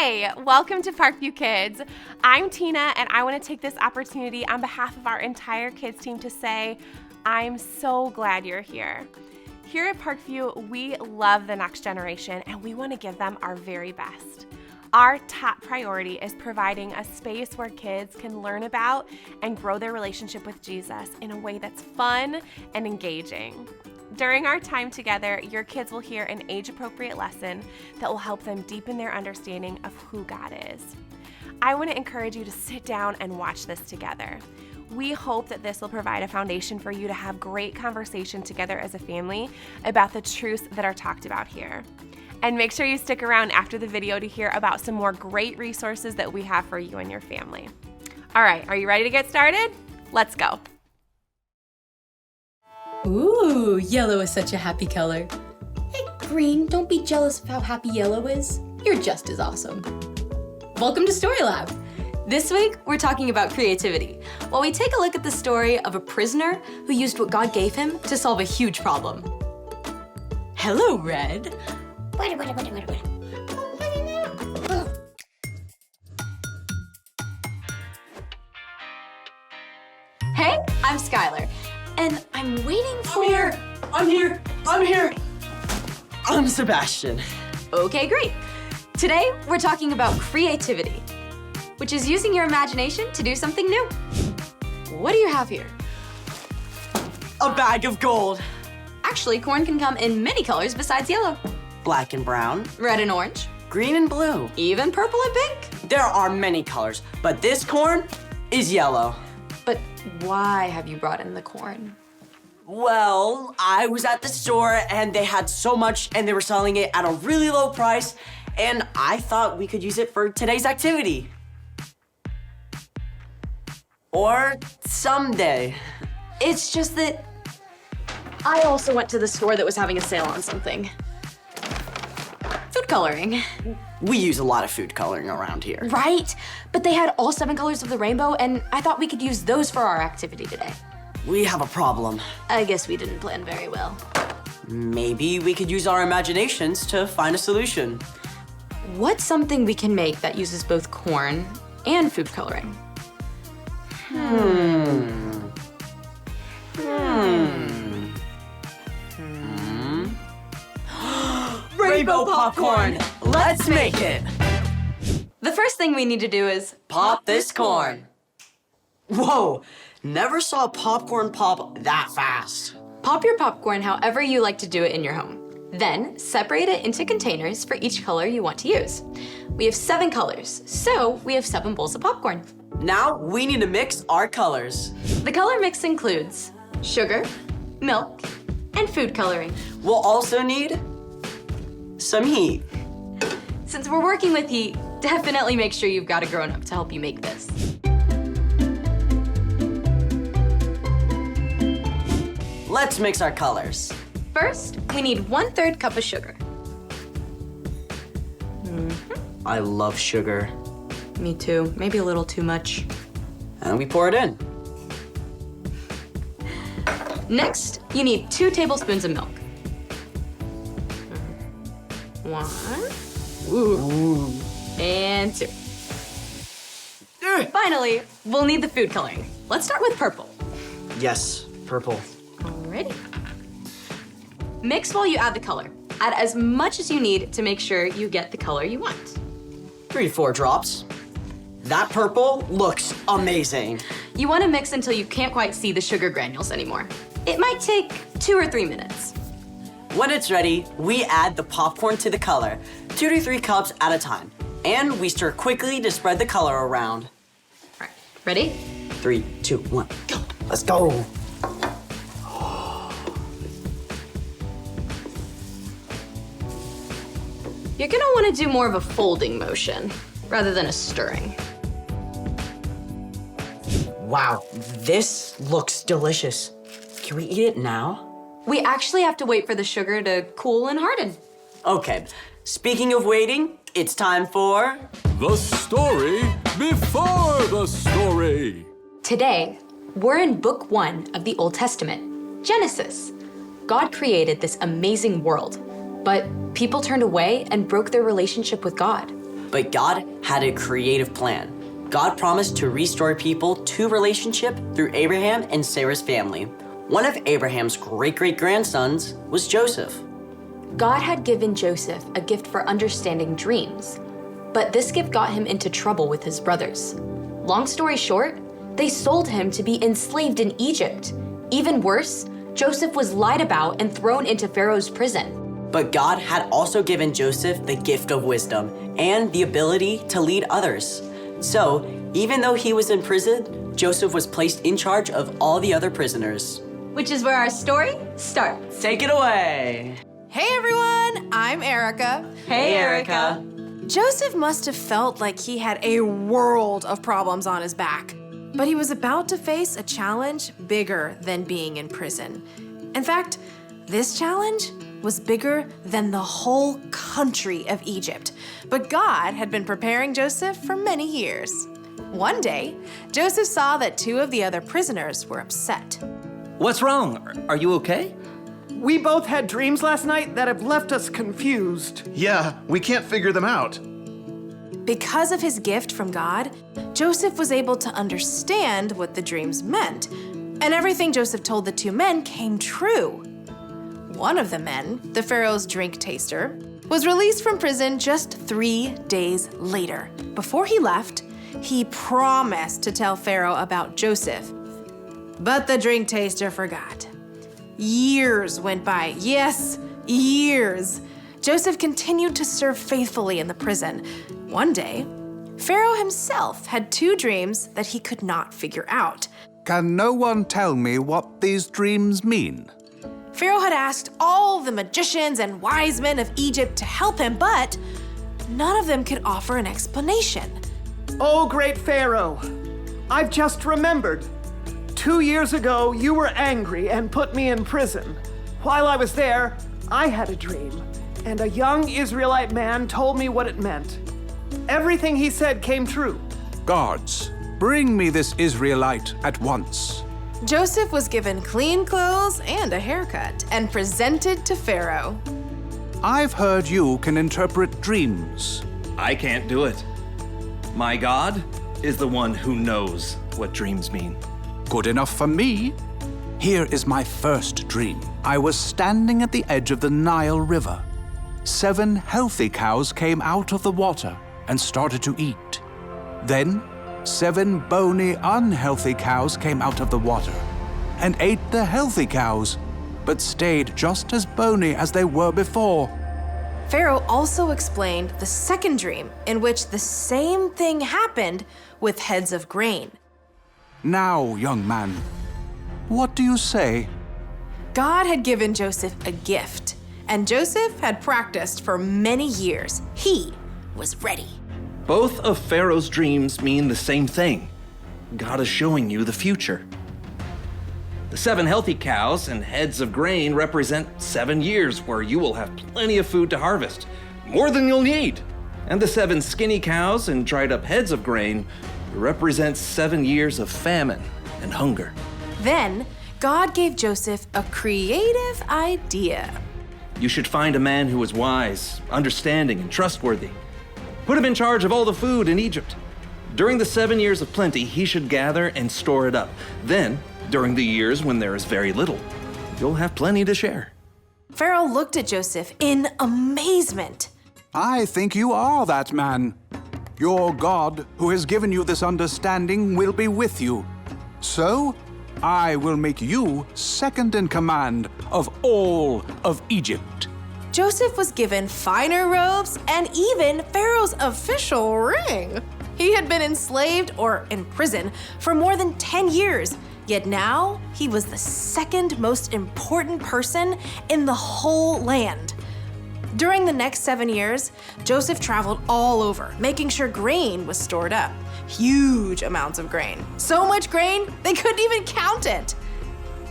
Hey, welcome to Parkview Kids. I'm Tina, and I want to take this opportunity on behalf of our entire kids team to say, I'm so glad you're here. Here at Parkview, we love the next generation, and we want to give them our very best. Our top priority is providing a space where kids can learn about and grow their relationship with Jesus in a way that's fun and engaging. During our time together, your kids will hear an age-appropriate lesson that will help them deepen their understanding of who God is. I want to encourage you to sit down and watch this together. We hope that this will provide a foundation for you to have great conversation together as a family about the truths that are talked about here. And make sure you stick around after the video to hear about some more great resources that we have for you and your family. All right, are you ready to get started? Let's go. Ooh, yellow is such a happy color. Hey, green, don't be jealous of how happy yellow is. You're just as awesome. Welcome to Story Lab. This week, we're talking about creativity, while we take a look at the story of a prisoner who used what God gave him to solve a huge problem. Hello, Red. Hey, I'm Skylar, and I'm waiting for... I'm here! I'm Sebastian. Okay, great. Today, we're talking about creativity, which is using your imagination to do something new. What do you have here? A bag of gold. Actually, corn can come in many colors besides yellow. Black and brown. Red and orange. Green and blue. Even purple and pink. There are many colors, but this corn is yellow. But why have you brought in the corn? Well, I was at the store and they had so much and they were selling it at a really low price, and I thought we could use it for today's activity. Or someday. It's just that I also went to the store that was having a sale on something. Food coloring. We use a lot of food coloring around here. Right? But they had all 7 colors of the rainbow, and I thought we could use those for our activity today. We have a problem. I guess we didn't plan very well. Maybe we could use our imaginations to find a solution. What's something we can make that uses both corn and food coloring? Rainbow popcorn! Let's make it! The first thing we need to do is Pop this corn. Whoa, never saw popcorn pop that fast. pop your popcorn however you like to do it in your home. Then separate it into containers for each color you want to use. We have 7 colors, so we have 7 bowls of popcorn. Now we need to mix our colors. The color mix includes sugar, milk, and food coloring. We'll also need some heat. Since we're working with heat, definitely make sure you've got a grown-up to help you make this. Let's mix our colors. First, we need 1/3 cup of sugar. I love sugar. Me too, maybe a little too much. And we pour it in. Next, you need 2 tablespoons of milk. 1, and 2. Finally, we'll need the food coloring. Let's start with purple. Yes, purple. Alrighty. Mix while you add the color. Add as much as you need to make sure you get the color you want. 3 to 4 drops. That purple looks amazing. You want to mix until you can't quite see the sugar granules anymore. It might take 2 or 3 minutes. When it's ready, we add the popcorn to the color, 2 to 3 cups at a time. And we stir quickly to spread the color around. All right, ready? 3, 2, 1, go. Let's go. You're gonna want to do more of a folding motion rather than a stirring. Wow, this looks delicious. Can we eat it now? We actually have to wait for the sugar to cool and harden. Okay, speaking of waiting, it's time for... The story before the story. Today, we're in book 1 of the Old Testament, Genesis. God created this amazing world, but people turned away and broke their relationship with God. But God had a creative plan. God promised to restore people to relationship through Abraham and Sarah's family. One of Abraham's great-great-grandsons was Joseph. God had given Joseph a gift for understanding dreams, but this gift got him into trouble with his brothers. Long story short, they sold him to be enslaved in Egypt. Even worse, Joseph was lied about and thrown into Pharaoh's prison. But God had also given Joseph the gift of wisdom and the ability to lead others. So, even though he was in prison, Joseph was placed in charge of all the other prisoners. Which is where our story starts. Take it away. Hey everyone, I'm Erica. Hey, Erica. Joseph must have felt like he had a world of problems on his back, but he was about to face a challenge bigger than being in prison. In fact, this challenge was bigger than the whole country of Egypt. But God had been preparing Joseph for many years. One day, Joseph saw that two of the other prisoners were upset. What's wrong? Are you okay? We both had dreams last night that have left us confused. Yeah, we can't figure them out. Because of his gift from God, Joseph was able to understand what the dreams meant, and everything Joseph told the two men came true. One of the men, the Pharaoh's drink taster, was released from prison just 3 days later. Before he left, he promised to tell Pharaoh about Joseph. But the drink taster forgot. Years went by. Yes, years. Joseph continued to serve faithfully in the prison. One day, Pharaoh himself had 2 dreams that he could not figure out. Can no one tell me what these dreams mean? Pharaoh had asked all the magicians and wise men of Egypt to help him, but none of them could offer an explanation. Oh, great Pharaoh, I've just remembered. 2 years ago, you were angry and put me in prison. While I was there, I had a dream, and a young Israelite man told me what it meant. Everything he said came true. Guards, bring me this Israelite at once. Joseph was given clean clothes and a haircut and presented to Pharaoh. I've heard you can interpret dreams. I can't do it. My God is the one who knows what dreams mean. Good enough for me. Here is my first dream. I was standing at the edge of the Nile River. 7 healthy cows came out of the water and started to eat. Then 7 bony, unhealthy cows came out of the water and ate the healthy cows, but stayed just as bony as they were before. Pharaoh also explained the second dream, in which the same thing happened with heads of grain. Now, young man, what do you say? God had given Joseph a gift, and Joseph had practiced for many years. He was ready. Both of Pharaoh's dreams mean the same thing. God is showing you the future. The 7 healthy cows and heads of grain represent 7 years where you will have plenty of food to harvest, more than you'll need. And the 7 skinny cows and dried up heads of grain represent 7 years of famine and hunger. Then, God gave Joseph a creative idea. You should find a man who is wise, understanding, and trustworthy. Put him in charge of all the food in Egypt. During the 7 years of plenty, he should gather and store it up. Then, during the years when there is very little, you'll have plenty to share. Pharaoh looked at Joseph in amazement. I think you are that man. Your God, who has given you this understanding, will be with you. So, I will make you second in command of all of Egypt. Joseph was given finer robes and even Pharaoh's official ring. He had been enslaved or in prison for more than 10 years, yet now he was the second most important person in the whole land. During the next 7 years, Joseph traveled all over, making sure grain was stored up. Huge amounts of grain. So much grain, they couldn't even count it.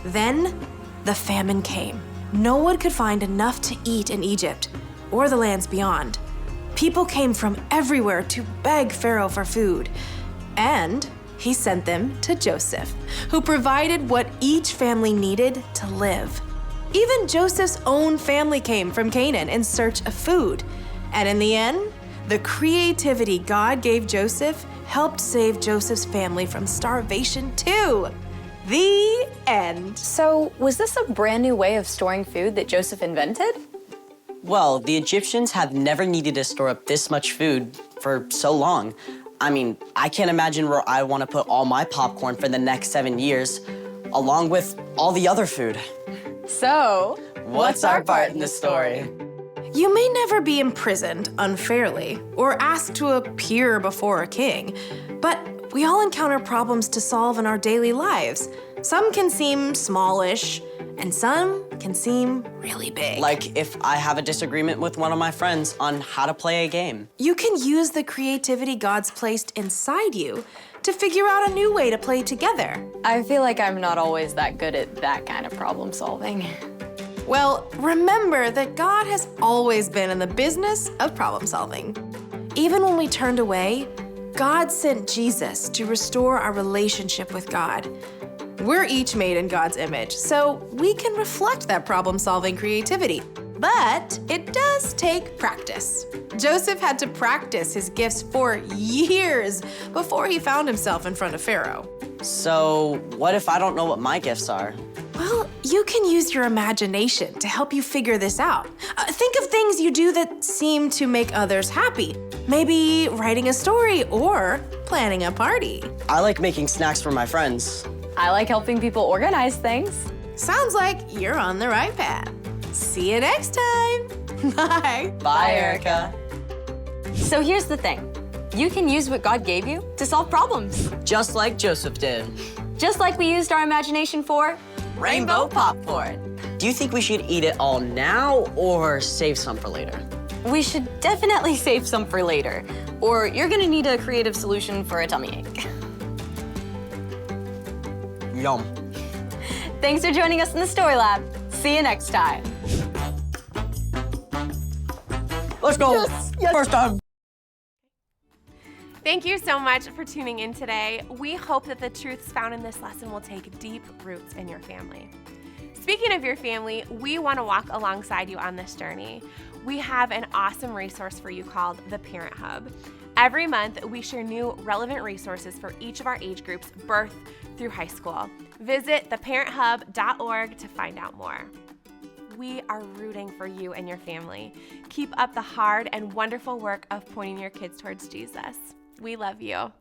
Then the famine came. No one could find enough to eat in Egypt or the lands beyond. People came from everywhere to beg Pharaoh for food, and he sent them to Joseph, who provided what each family needed to live. Even Joseph's own family came from Canaan in search of food, and in the end, The creativity God gave Joseph helped save Joseph's family from starvation too. The end. So, was this a brand new way of storing food that Joseph invented? Well, the Egyptians have never needed to store up this much food for so long. I mean, I can't imagine where I want to put all my popcorn for the next 7 years, along with all the other food. So, What's our part in the story? You may never be imprisoned unfairly or asked to appear before a king, but we all encounter problems to solve in our daily lives. Some can seem smallish, and some can seem really big. Like if I have a disagreement with one of my friends on how to play a game. You can use the creativity God's placed inside you to figure out a new way to play together. I feel like I'm not always that good at that kind of problem solving. Well, remember that God has always been in the business of problem solving. Even when we turned away, God sent Jesus to restore our relationship with God. We're each made in God's image, so we can reflect that problem-solving creativity. But it does take practice. Joseph had to practice his gifts for years before he found himself in front of Pharaoh. So, what if I don't know what my gifts are? Well, you can use your imagination to help you figure this out. Think of things you do that seem to make others happy. Maybe writing a story or planning a party. I like making snacks for my friends. I like helping people organize things. Sounds like you're on the right path. See you next time. Bye. Bye, Erica. So here's the thing. You can use what God gave you to solve problems. Just like Joseph did. Just like we used our imagination for Rainbow popcorn. Do you think we should eat it all now or save some for later? We should definitely save some for later, or you're gonna need a creative solution for a tummy ache. Yum. Thanks for joining us in the Story Lab. See you next time. Let's go. Yes. First time. Thank you so much for tuning in today. We hope that the truths found in this lesson will take deep roots in your family. Speaking of your family, we want to walk alongside you on this journey. We have an awesome resource for you called the Parent Hub. Every month, we share new relevant resources for each of our age groups, birth through high school. Visit theparenthub.org to find out more. We are rooting for you and your family. Keep up the hard and wonderful work of pointing your kids towards Jesus. We love you.